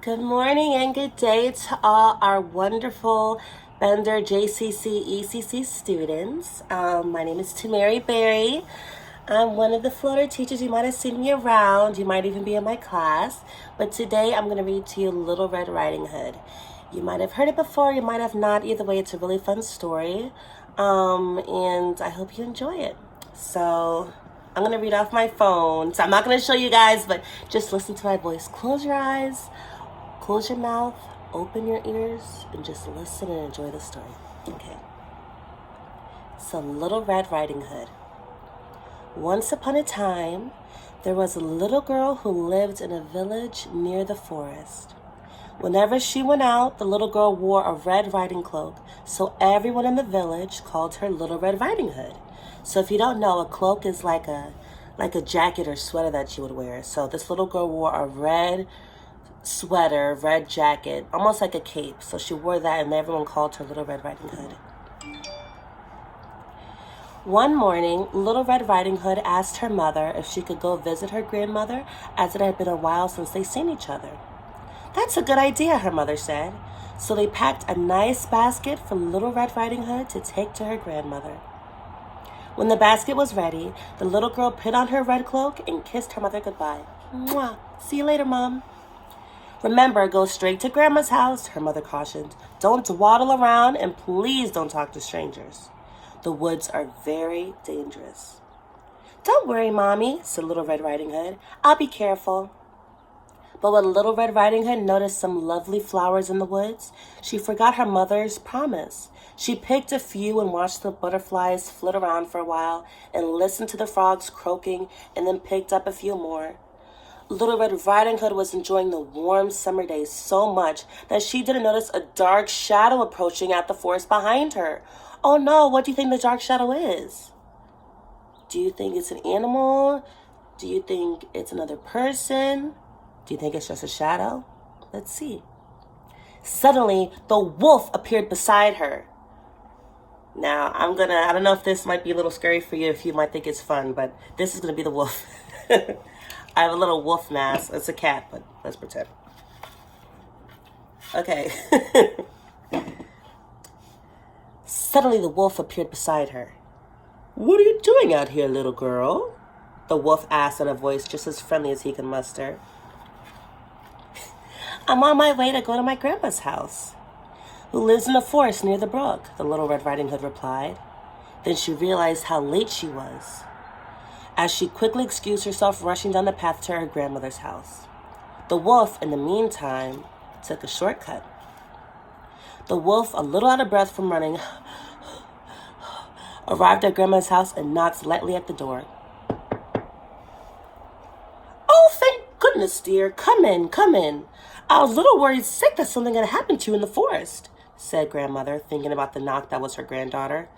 Good morning and good day to all our wonderful Bender JCC ECC students. My name is Tamari Berry. I'm one of the floater teachers. You might have seen me around. You might even be in my class. But today I'm going to read to you Little Red Riding Hood. You might have heard it before. You might have not. Either way, it's a really fun story. And I hope you enjoy it. So I'm going to read off my phone. So I'm not going to show you guys, but just listen to my voice. Close your eyes. Close your mouth, open your ears, and just listen and enjoy the story. Okay. So, Little Red Riding Hood. Once upon a time, there was a little girl who lived in a village near the forest. Whenever she went out, the little girl wore a red riding cloak, so everyone in the village called her Little Red Riding Hood. So if you don't know, a cloak is like a jacket or sweater that you would wear. So this little girl wore a red sweater, red jacket, almost like a cape. So she wore that and everyone called her Little Red Riding Hood. One morning, Little Red Riding Hood asked her mother if she could go visit her grandmother, as it had been a while since they'd seen each other. That's a good idea, her mother said. So they packed a nice basket for Little Red Riding Hood to take to her grandmother. When the basket was ready, the little girl put on her red cloak and kissed her mother goodbye. Mwah! See you later, Mom. Remember, go straight to Grandma's house, her mother cautioned. Don't dawdle around, and please don't talk to strangers. The woods are very dangerous. Don't worry, Mommy, said Little Red Riding Hood. I'll be careful. But when Little Red Riding Hood noticed some lovely flowers in the woods, she forgot her mother's promise. She picked a few and watched the butterflies flit around for a while and listened to the frogs croaking and then picked up a few more. Little Red Riding Hood was enjoying the warm summer days so much that she didn't notice a dark shadow approaching out the forest behind her. Oh no, what do you think the dark shadow is? Do you think it's an animal? Do you think it's another person? Do you think it's just a shadow? Let's see. Suddenly, the wolf appeared beside her. Now, I don't know if this might be a little scary for you, if you might think it's fun, but this is going to be the wolf. I have a little wolf mask. It's a cat, but let's pretend. Okay. Suddenly, the wolf appeared beside her. What are you doing out here, little girl? The wolf asked in a voice just as friendly as he could muster. I'm on my way to go to my grandma's house, who lives in the forest near the brook, the Little Red Riding Hood replied. Then she realized how late she was, as she quickly excused herself, rushing down the path to her grandmother's house. The wolf, in the meantime, took a shortcut. The wolf, a little out of breath from running, arrived at Grandma's house and knocked lightly at the door. Oh, thank goodness, dear. Come in, come in. I was a little worried sick that something had happened to you in the forest, said Grandmother, thinking about the knock that was her granddaughter.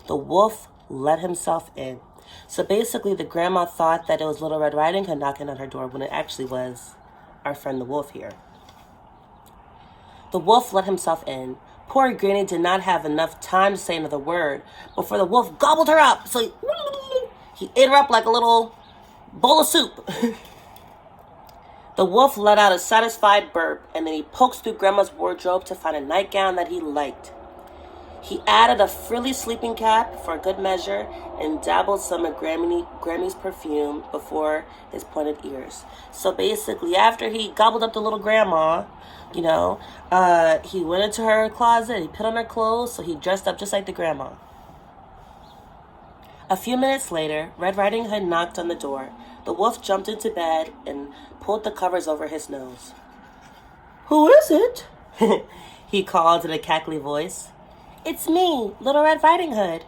The wolf let himself in. So basically, the grandma thought that it was Little Red Riding Hood knocking on her door when it actually was our friend the wolf here. The wolf let himself in. Poor Granny did not have enough time to say another word before the wolf gobbled her up. So he ate her up like a little bowl of soup. The wolf let out a satisfied burp, and then he poked through Grandma's wardrobe to find a nightgown that he liked. He added a frilly sleeping cap for good measure and dabbled some of Grammy's perfume before his pointed ears. So basically, after he gobbled up the little grandma, he went into her closet, he put on her clothes, so he dressed up just like the grandma. A few minutes later, Red Riding Hood knocked on the door. The wolf jumped into bed and pulled the covers over his nose. Who is it? He called in a cackly voice. It's me, Little Red Riding Hood.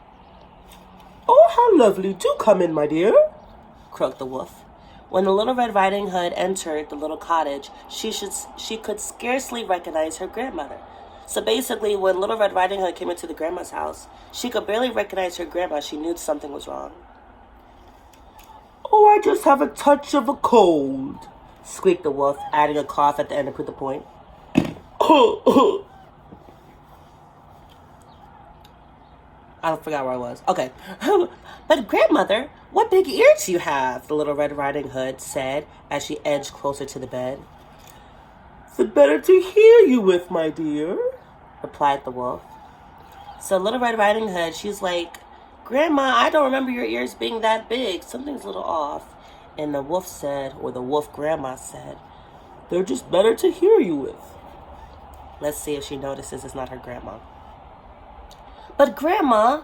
Oh, how lovely. Do come in, my dear, croaked the wolf. When the Little Red Riding Hood entered the little cottage, she could scarcely recognize her grandmother. So basically, when Little Red Riding Hood came into the grandma's house, she could barely recognize her grandma. She knew something was wrong. Oh, I just have a touch of a cold, squeaked the wolf, adding a cough at the end to prove the point. I forgot where I was. Okay. But grandmother, what big ears you have, the Little Red Riding Hood said as she edged closer to the bed. The better to hear you with, my dear, replied the wolf. So Little Red Riding Hood, she's like, Grandma, I don't remember your ears being that big. Something's a little off. And the wolf said, or the wolf grandma said, they're just better to hear you with. Let's see if she notices it's not her grandma. But Grandma,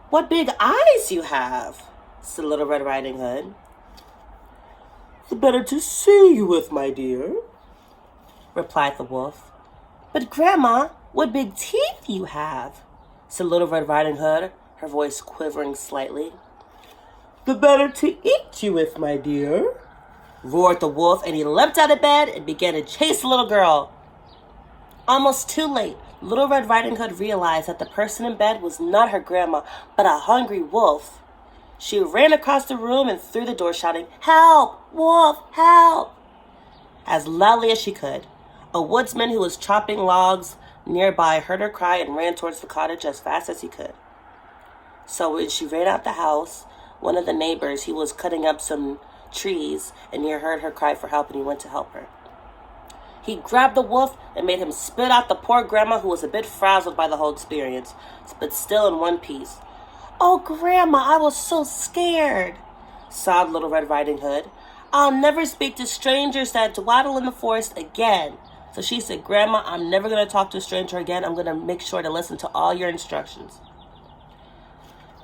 what big eyes you have, said Little Red Riding Hood. The better to see you with, my dear, replied the wolf. But Grandma, what big teeth you have, said Little Red Riding Hood, her voice quivering slightly. The better to eat you with, my dear, roared the wolf, and he leapt out of bed and began to chase the little girl. Almost too late, Little Red Riding Hood realized that the person in bed was not her grandma, but a hungry wolf. She ran across the room and through the door shouting, Help! Wolf, help! As loudly as she could. A woodsman who was chopping logs nearby heard her cry and ran towards the cottage as fast as he could. So when she ran out the house, one of the neighbors, he was cutting up some trees, and he heard her cry for help, and he went to help her. He grabbed the wolf and made him spit out the poor grandma, who was a bit frazzled by the whole experience, but still in one piece. Oh, Grandma, I was so scared, sobbed Little Red Riding Hood. I'll never speak to strangers that dwaddle in the forest again. So she said, Grandma, I'm never going to talk to a stranger again. I'm going to make sure to listen to all your instructions.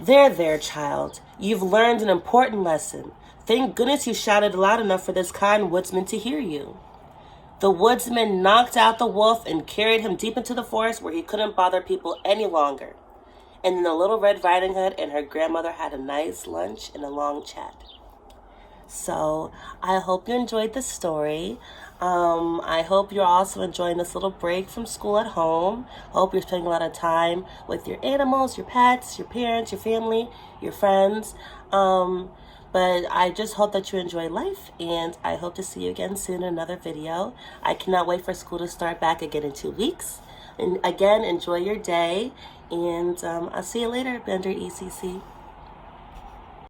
There, child. You've learned an important lesson. Thank goodness you shouted loud enough for this kind woodsman to hear you. The woodsman knocked out the wolf and carried him deep into the forest where he couldn't bother people any longer. And then the Little Red Riding Hood and her grandmother had a nice lunch and a long chat. So I hope you enjoyed the story. I hope you're also enjoying this little break from school at home. Hope you're spending a lot of time with your animals, your pets, your parents, your family, your friends. But I just hope that you enjoy life, and I hope to see you again soon in another video. I cannot wait for school to start back again in 2 weeks. And again, enjoy your day, and I'll see you later, Bender ECC.